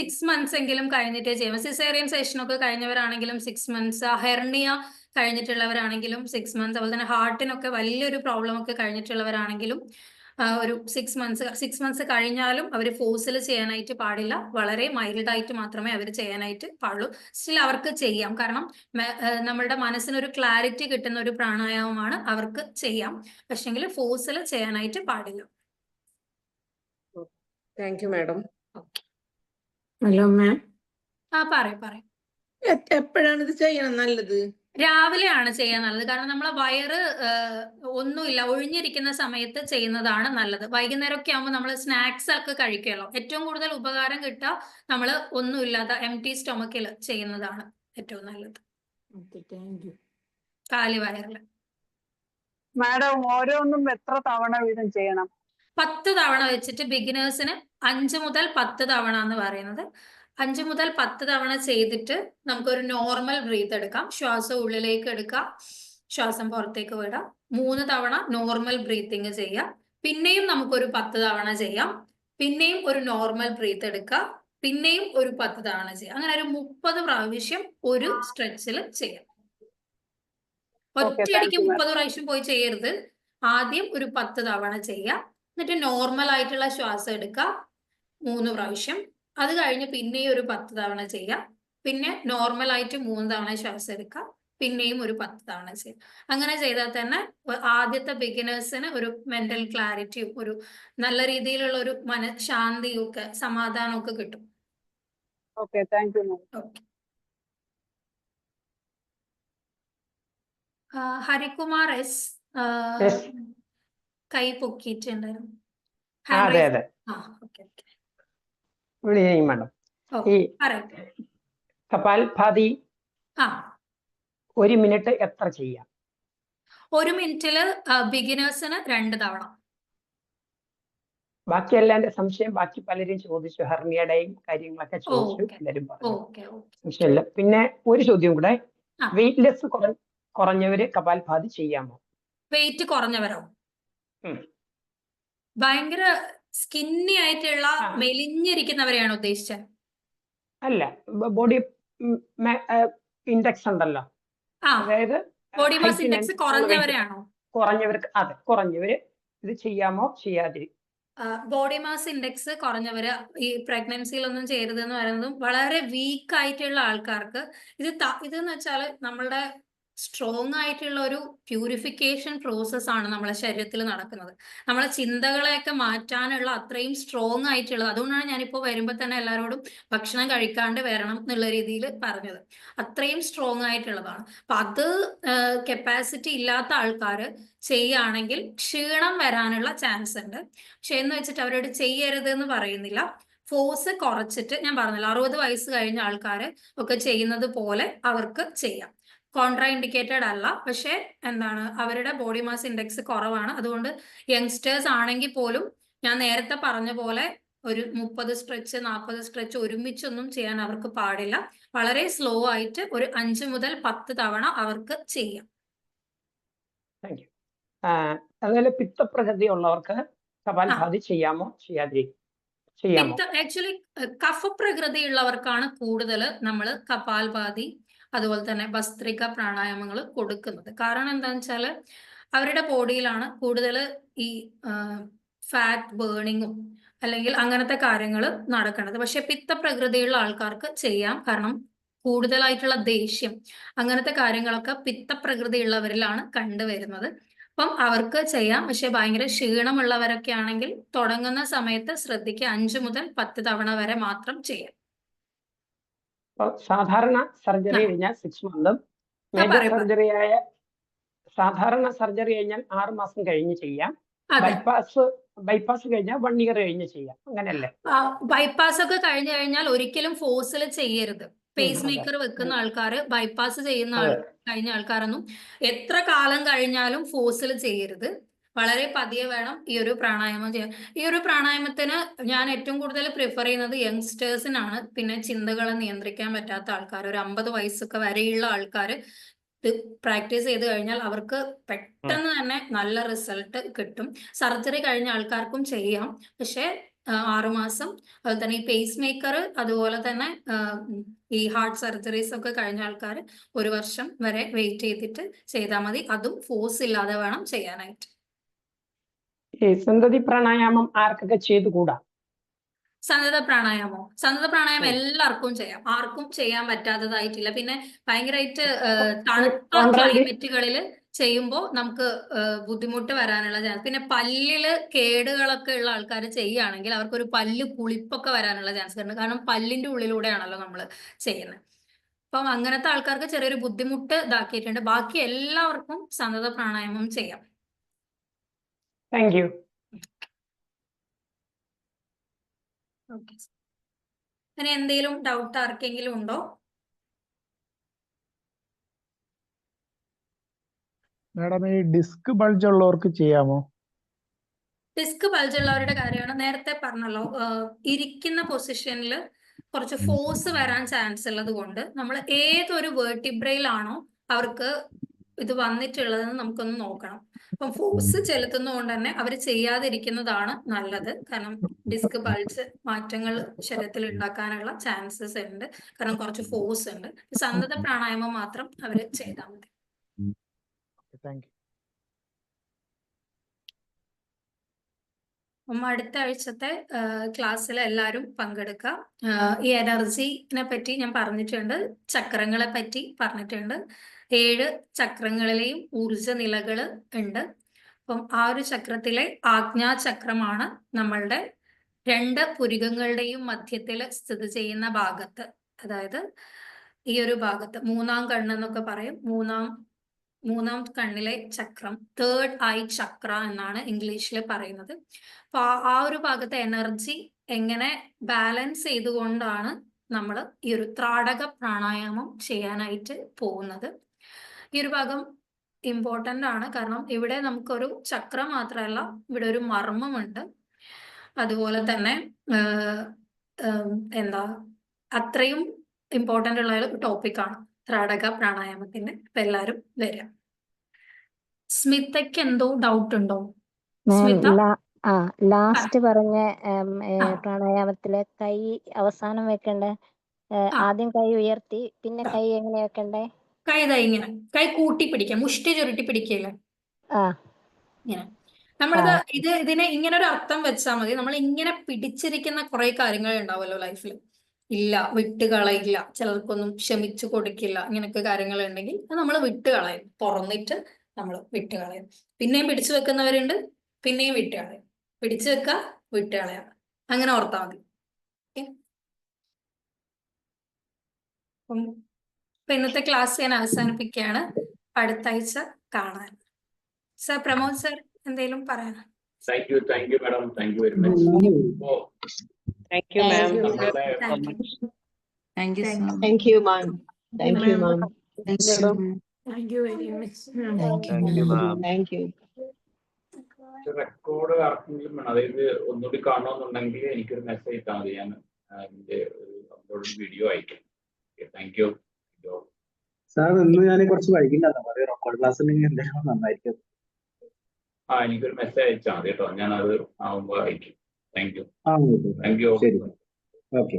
6 months എങ്കിലും കഴിഞ്ഞിട്ടേ ചെയ്യാം. സിസേറിയൻ സെഷനൊക്കെ കഴിഞ്ഞവരാണെങ്കിലും 6 months, ഹെർണിയ കഴിഞ്ഞിട്ടുള്ളവരാണെങ്കിലും 6 months, അതുപോലെ തന്നെ ഹാർട്ടിനൊക്കെ വലിയൊരു പ്രോബ്ലം ഒക്കെ കഴിഞ്ഞിട്ടുള്ളവരാണെങ്കിലും ഒരു 6 months കഴിഞ്ഞാലും അവർ ഫോഴ്സിൽ ചെയ്യാനായിട്ട് പാടില്ല. വളരെ മൈൽഡായിട്ട് മാത്രമേ അവർ ചെയ്യാനായിട്ട് പാടുള്ളൂ. സ്റ്റിൽ അവർക്ക് ചെയ്യാം, കാരണം നമ്മളുടെ മനസ്സിനൊരു ക്ലാരിറ്റി കിട്ടുന്ന ഒരു പ്രാണായാമമാണ്, അവർക്ക് ചെയ്യാം. പക്ഷെങ്കിൽ ഫോഴ്സിൽ ചെയ്യാനായിട്ട് പാടില്ല. Thank you madam. Hello ma'am, പറയും എപ്പോഴാണ് ഇത് ചെയ്യണം നല്ലത്? രാവിലെയാണ് ചെയ്യാൻ നല്ലത്, കാരണം നമ്മളെ വയറ് ഒന്നുമില്ല ഒഴിഞ്ഞിരിക്കുന്ന സമയത്ത് ചെയ്യുന്നതാണ് നല്ലത്. വൈകുന്നേരമൊക്കെ ആകുമ്പോൾ നമ്മൾ സ്നാക്സ് ഒക്കെ കഴിക്കുമല്ലോ, ഏറ്റവും കൂടുതൽ ഉപകാരം കിട്ടുക നമ്മൾ ഒന്നുമില്ലാത്ത എംപ്റ്റി സ്റ്റൊമക്കിൽ ചെയ്യുന്നതാണ് ഏറ്റവും നല്ലത്. കാലി വയറിൽ. മാഡം ഓരോന്നും എത്ര തവണ വീതം ചെയ്യണം? 10 തവണ വെച്ചിട്ട് ബിഗിനേഴ്സിന് 5 മുതൽ 10 തവണ എന്ന് പറയുന്നത്. 5 മുതൽ 10 തവണ ചെയ്തിട്ട് നമുക്കൊരു നോർമൽ ബ്രീത്ത് എടുക്കാം. ശ്വാസം ഉള്ളിലേക്ക് എടുക്കാം, ശ്വാസം പുറത്തേക്ക് വിടാം. 3 തവണ നോർമൽ ബ്രീത്തിങ് ചെയ്യാം. പിന്നെയും നമുക്കൊരു 10 തവണ ചെയ്യാം. പിന്നെയും ഒരു നോർമൽ ബ്രീത്ത് എടുക്കാം. പിന്നെയും ഒരു 10 തവണ ചെയ്യാം. അങ്ങനെ ഒരു 30 പ്രാവശ്യം ഒരു സ്ട്രെച്ചിൽ ചെയ്യാം. ഒറ്റയടിക്ക് 30 പ്രാവശ്യം പോയി ചെയ്യരുത്. ആദ്യം ഒരു 10 തവണ ചെയ്യാം. എന്നിട്ട് നോർമൽ ആയിട്ടുള്ള ശ്വാസം എടുക്കുക 3 പ്രാവശ്യം. അത് കഴിഞ്ഞ് പിന്നെയും ഒരു 10 തവണ ചെയ്യാം. പിന്നെ നോർമൽ ആയിട്ട് 3 തവണ ശ്വാസം എടുക്കുക. പിന്നെയും ഒരു 10 തവണ ചെയ്യാം. അങ്ങനെ ചെയ്താൽ തന്നെ ആദ്യത്തെ ബിഗിനേഴ്സിന് ഒരു മെന്റൽ ക്ലാരിറ്റിയും ഒരു നല്ല രീതിയിലുള്ള ഒരു മനഃശാന്തിയും ഒക്കെ സമാധാനവും ഒക്കെ കിട്ടും. Okay, thank you. Harikumar S കൈ പൊക്കിയിട്ടുണ്ടായിരുന്നു. അതെ അതെ. Good evening madam. ഈ കപാൽഭാതി 1 മിനിറ്റ് എത്ര ചെയ്യാം? 1 മിനിറ്റില് ബിഗിനേഴ്സിന് 2 തവണ. ബാക്കി എല്ലാന്റെ സംശയം ബാക്കി പലരും ചോദിച്ചു, ഹെർണിയയുടെയും കാര്യങ്ങളൊക്കെ ചോദിച്ചു, എല്ലാരും പറഞ്ഞു, സംശയമില്ല. പിന്നെ ഒരു ചോദ്യം കൂടെ, വെയിറ്റ്ലെസ് കുറഞ്ഞവര് കപാൽഭാതി ചെയ്യാമോ? വെയിറ്റ് കുറഞ്ഞവരോ? ഭയങ്കര സ്കിന്നി ആയിട്ടുള്ള മെലിഞ്ഞിരിക്കുന്നവരെയാണ് ഉദ്ദേശിച്ചത്? അല്ല, ബോഡി ഇൻഡെക്സ് ഉണ്ടല്ലോ, അതായത് ബോഡി മാസ് ഇൻഡെക്സ് കുറഞ്ഞവരെയാണോ? കുറഞ്ഞവർക്ക്, അതെ, കുറഞ്ഞവര് ഇത് ചെയ്യാമോ ചെയ്യാതിരി? ബോഡി മാസ് ഇൻഡെക്സ് കുറഞ്ഞവര് ഈ പ്രഗ്നൻസിയിലൊന്നും ചെയ്യരുത് എന്ന് പറയുന്നതും വളരെ വീക്ക് ആയിട്ടുള്ള ആൾക്കാർക്ക് ഇതെന്ന് വെച്ചാൽ നമ്മളുടെ സ്ട്രോങ് ആയിട്ടുള്ള ഒരു പ്യൂരിഫിക്കേഷൻ പ്രോസസ് ആണ് നമ്മളെ ശരീരത്തിൽ നടക്കുന്നത്. നമ്മളെ ചിന്തകളെയൊക്കെ മാറ്റാനുള്ള അത്രയും സ്ട്രോങ് ആയിട്ടുള്ളത്. അതുകൊണ്ടാണ് ഞാനിപ്പോൾ വരുമ്പോൾ തന്നെ എല്ലാവരോടും ഭക്ഷണം കഴിക്കാണ്ട് വരണം എന്നുള്ള രീതിയിൽ പറഞ്ഞത്. അത്രയും സ്ട്രോങ് ആയിട്ടുള്ളതാണ്. അപ്പൊ അത് കപ്പാസിറ്റി ഇല്ലാത്ത ആൾക്കാർ ചെയ്യുകയാണെങ്കിൽ ക്ഷീണം വരാനുള്ള ചാൻസ് ഉണ്ട്. പക്ഷെ എന്ന് വെച്ചിട്ട് അവരോട് ചെയ്യരുത് എന്ന് പറയുന്നില്ല. ഫോഴ്സ് കുറച്ചിട്ട്, ഞാൻ പറഞ്ഞല്ലോ 60 വയസ്സ് കഴിഞ്ഞ ആൾക്കാർ ഒക്കെ ചെയ്യുന്നത് പോലെ അവർക്ക് ചെയ്യാം. കോൺട്രാ ഇൻഡിക്കേറ്റഡ് അല്ല, പക്ഷെ എന്താണ്, അവരുടെ ബോഡി മാസ് ഇൻഡെക്സ് കുറവാണ്. അതുകൊണ്ട് യങ്സ്റ്റേഴ്സ് ആണെങ്കിൽ പോലും ഞാൻ നേരത്തെ പറഞ്ഞ പോലെ ഒരു 30 സ്ട്രെച്ച് 40 സ്ട്രെച്ച് ഒരുമിച്ചൊന്നും ചെയ്യാൻ അവർക്ക് പാടില്ല. വളരെ സ്ലോ ആയിട്ട് ഒരു 5 മുതൽ 10 തവണ അവർക്ക് ചെയ്യാം. അതുപോലെ പിത്തപ്രകൃതി ഉള്ളവർക്ക് കപാൽഭാതി ചെയ്യാമോ ചെയ്യാതിരിക്കും? ആക്ച്വലി കഫപ്രകൃതി ഉള്ളവർക്കാണ് കൂടുതൽ നമ്മൾ കപാൽഭാതി അതുപോലെ തന്നെ ഭസ്ത്രിക പ്രാണായാമങ്ങൾ കൊടുക്കുന്നത്. കാരണം എന്താണെന്ന് വെച്ചാൽ അവരുടെ ബോഡിയിലാണ് കൂടുതൽ ഈ ഫാറ്റ് ബേണിങ്ങും അല്ലെങ്കിൽ അങ്ങനത്തെ കാര്യങ്ങൾ നടക്കുന്നത്. പക്ഷെ പിത്തപ്രകൃതിയുള്ള ആൾക്കാർക്ക് ചെയ്യാം, കാരണം കൂടുതലായിട്ടുള്ള ദേഷ്യം അങ്ങനത്തെ കാര്യങ്ങളൊക്കെ പിത്തപ്രകൃതിയുള്ളവരിലാണ് കണ്ടുവരുന്നത്. അപ്പം അവർക്ക് ചെയ്യാം. പക്ഷെ ഭയങ്കര ക്ഷീണമുള്ളവരൊക്കെ ആണെങ്കിൽ തുടങ്ങുന്ന സമയത്ത് ശ്രദ്ധിക്കുക, 5 മുതൽ 10 തവണ വരെ മാത്രം ചെയ്യാം. സാധാരണ സർജറി കഴിഞ്ഞാൽ 6 മന്തും, സാധാരണ സർജറി കഴിഞ്ഞാൽ 6 മാസം കഴിഞ്ഞ് ചെയ്യാം. ബൈപ്പാസ് കഴിഞ്ഞാൽ 1 ഇയർ കഴിഞ്ഞ് ചെയ്യാം, അങ്ങനെയല്ലേ? ബൈപ്പാസ് ഒക്കെ കഴിഞ്ഞു കഴിഞ്ഞാൽ ഒരിക്കലും ഫോഴ്സിൽ ചെയ്യരുത്. പേസ് മേക്കർ വെക്കുന്ന ആൾക്കാർ, ബൈപ്പാസ് ചെയ്യുന്ന കഴിഞ്ഞ ആൾക്കാരൊന്നും എത്ര കാലം കഴിഞ്ഞാലും ഫോഴ്സിൽ ചെയ്യരുത്. വളരെ പതിയെ വേണം ഈ ഒരു പ്രാണായാമം ചെയ്യാൻ. ഈ ഒരു പ്രാണായാമത്തിന് ഞാൻ ഏറ്റവും കൂടുതൽ പ്രിഫർ ചെയ്യുന്നത് യങ്സ്റ്റേഴ്സിനാണ്. പിന്നെ ചിന്തകളെ നിയന്ത്രിക്കാൻ പറ്റാത്ത ആൾക്കാർ, ഒരു 50 വയസ്സൊക്കെ വരെയുള്ള ആൾക്കാർ പ്രാക്ടീസ് ചെയ്ത് കഴിഞ്ഞാൽ അവർക്ക് പെട്ടെന്ന് തന്നെ നല്ല റിസൾട്ട് കിട്ടും. സർജറി കഴിഞ്ഞ ആൾക്കാർക്കും ചെയ്യാം, പക്ഷെ 6 മാസം. അതുപോലെ തന്നെ ഈ പേസ് മേക്കർ, അതുപോലെ തന്നെ ഈ ഹാർട്ട് സർജറീസ് ഒക്കെ കഴിഞ്ഞ ആൾക്കാർ 1 വർഷം വരെ വെയിറ്റ് ചെയ്തിട്ട് ചെയ്താൽ മതി. അതും ഫോഴ്സ് ഇല്ലാതെ വേണം ചെയ്യാനായിട്ട്. ഈ സന്തതി പ്രാണായാമം ആർക്കൊക്കെ ചെയ്തുകൂടാ? സന്തത പ്രാണായാമം എല്ലാവർക്കും ചെയ്യാം, ആർക്കും ചെയ്യാൻ പറ്റാത്തതായിട്ടില്ല. പിന്നെ ഭയങ്കരമായിട്ട് തണുത്ത ക്ലൈമറ്റുകളിൽ ചെയ്യുമ്പോൾ നമുക്ക് ബുദ്ധിമുട്ട് വരാനുള്ള ചാൻസ്, പിന്നെ പല്ലില് കേടുകളൊക്കെ ഉള്ള ആൾക്കാർ ചെയ്യുകയാണെങ്കിൽ അവർക്കൊരു പല്ല് പുളിപ്പൊക്കെ വരാനുള്ള ചാൻസ് ഉണ്ട്. കാരണം പല്ലിന്റെ ഉള്ളിലൂടെയാണല്ലോ നമ്മൾ ചെയ്യുന്നത്. അപ്പം അങ്ങനത്തെ ആൾക്കാർക്ക് ചെറിയൊരു ബുദ്ധിമുട്ട് ഇതാക്കിയിട്ടുണ്ട്. ബാക്കി എല്ലാവർക്കും സന്തത പ്രാണായാമം ചെയ്യാം. Thank you. ഓക്കെ, ഇനി എന്തെങ്കിലും ഡൗട്ട് ആർക്കെങ്കിലും ഉണ്ടോ? മാഡം, ഈ ഡിസ്ക് ബൾജ് ഉള്ളവർക്ക് ചെയ്യാമോ? ഡിസ്ക് ബൾജ് ഉള്ളവരുടെ കാര്യമാണ് നേരത്തെ പറഞ്ഞല്ലോ. ഇരിക്കുന്ന പൊസിഷനിൽ കുറച്ച് ഫോഴ്സ് വരാൻ ചാൻസ് ഉള്ളത് കൊണ്ട് നമ്മൾ ഏതൊരു വേർട്ടിബ്രയിലാണോ അവർക്ക് ഇത് വന്നിട്ടുള്ളതെന്ന് നമുക്കൊന്ന് നോക്കണം. അപ്പം ഫോഴ്സ് ചെലുത്തുന്നതുകൊണ്ട് തന്നെ അവർ ചെയ്യാതിരിക്കുന്നതാണ് നല്ലത്. കാരണം ഡിസ്ക് ബൾജ് മാറ്റങ്ങൾ ശരീരത്തിൽ ഉണ്ടാക്കാനുള്ള ചാൻസസ് ഉണ്ട്, കാരണം കുറച്ച് ഫോഴ്സ് ഉണ്ട്. സന്തത പ്രാണായാമം മാത്രം അവർ ചെയ്താൽ മതി. Thank you. അടുത്ത ആഴ്ചത്തെ ക്ലാസ്സിൽ എല്ലാവരും പങ്കെടുക്കുക. ഈ എനർജിനെ പറ്റി ഞാൻ പറഞ്ഞിട്ടുണ്ട്, ചക്രങ്ങളെ പറ്റി പറഞ്ഞിട്ടുണ്ട്. 7 ചക്രങ്ങളിലെയും ഊർജ നിലകൾ ഉണ്ട്. അപ്പം ആ ഒരു ചക്രത്തിലെ ആജ്ഞാചക്രമാണ് നമ്മളുടെ 2 പുരികങ്ങളുടെയും മധ്യത്തിൽ സ്ഥിതി ചെയ്യുന്ന ഭാഗത്ത്, അതായത് ഈ ഒരു ഭാഗത്ത് 3-ാം കണ്ണെന്നൊക്കെ പറയും. മൂന്നാം കണ്ണിലെ ചക്രം, 3rd eye ചക്ര എന്നാണ് ഇംഗ്ലീഷിൽ പറയുന്നത്. അപ്പൊ ആ ഒരു ഭാഗത്തെ എനർജി എങ്ങനെ ബാലൻസ് ചെയ്തുകൊണ്ടാണ് നമ്മൾ ഈ ഒരു ത്രാടക പ്രാണായാമം ചെയ്യാനായിട്ട് പോകുന്നത്. ഈ ഒരു ഭാഗം ഇമ്പോർട്ടൻ്റ് ആണ്, കാരണം ഇവിടെ നമുക്കൊരു ചക്രം മാത്രമല്ല, ഇവിടെ ഒരു മർമ്മമുണ്ട്. അതുപോലെ തന്നെ അത്രയും ഇമ്പോർട്ടൻ്റ് ഉള്ള ഒരു ടോപ്പിക്കാണ് ത്രാടക പ്രാണായാമത്തിന്റെ. അപ്പൊ എല്ലാരും വരാം. സ്മിതയ്ക്ക് എന്തോ ഡൗട്ട് ഉണ്ടോ? ലാസ്റ്റ് പറഞ്ഞ പ്രാണായാമത്തില് കൈ അവസാനം വെക്കണ്ടേ? ആദ്യം കൈ ഉയർത്തി പിന്നെ കൈ എങ്ങനെ വെക്കണ്ടേ? കൈ ഇങ്ങനെ കൈ കൂട്ടി പിടിക്കാം, മുഷ്ടി ചുരുട്ടി പിടിക്കില്ലേ ഇങ്ങനെ. നമ്മളിത് ഇതിനെ ഇങ്ങനെ ഒരു അർത്ഥം വെച്ചാൽ മതി. നമ്മൾ ഇങ്ങനെ പിടിച്ചിരിക്കുന്ന കുറെ കാര്യങ്ങൾ ഉണ്ടാവുമല്ലോ ലൈഫിൽ, ഇല്ല വിട്ടുകളയില്ല, ചിലർക്കൊന്നും ക്ഷമിച്ചു കൊടുക്കില്ല, ഇങ്ങനൊക്കെ കാര്യങ്ങൾ ഉണ്ടെങ്കിൽ അത് നമ്മൾ വിട്ടുകളയും, തുറന്നിട്ട് നമ്മൾ വിട്ടുകളയും. പിന്നെയും പിടിച്ചു വെക്കുന്നവരുണ്ട്, പിന്നെയും വിട്ടുകളയും. പിടിച്ചു വെക്കുക, വിട്ടുകളയാം, അങ്ങനെ ഓർത്താൽ മതി. അപ്പൊ ഇന്നത്തെ ക്ലാസ് ഞാൻ അവസാനിപ്പിക്കുകയാണ്. അടുത്ത ആഴ്ച കാണാൻ. സർ, പ്രമോദ് സർ എന്തെങ്കിലും പറയാനോ? Thank you, madam. Thank you very much. Thank you, ma'am. Thank you, sir. Thank you, ma'am. Thank you, ma'am. Thank you very much. Thank you, ma'am. Thank you. Record ആർക്കെങ്കിലും വേണം, അതായത് ഒന്നുകൂടി കാണണമെന്നുണ്ടെങ്കിൽ എനിക്കൊരു message ഇട്ടാൽ മതി, ഞാൻ അതിന്റെ അപ്ലോഡ് വീഡിയോ അയക്കാം. Thank you. സാർ, ഇന്ന് ഞാൻ കുറച്ച് വൈകില്ല, റെക്കോർഡ് ക്ലാസ് എന്തെങ്കിലും നന്നായിരിക്കും. എനിക്കൊരു മെസ്സേജ് അയച്ചാൽ മതി കേട്ടോ, ഞാൻ അത് ആവുമ്പോൾ അയക്കും. Thank you. Thank you. ശരി. ഓക്കെ.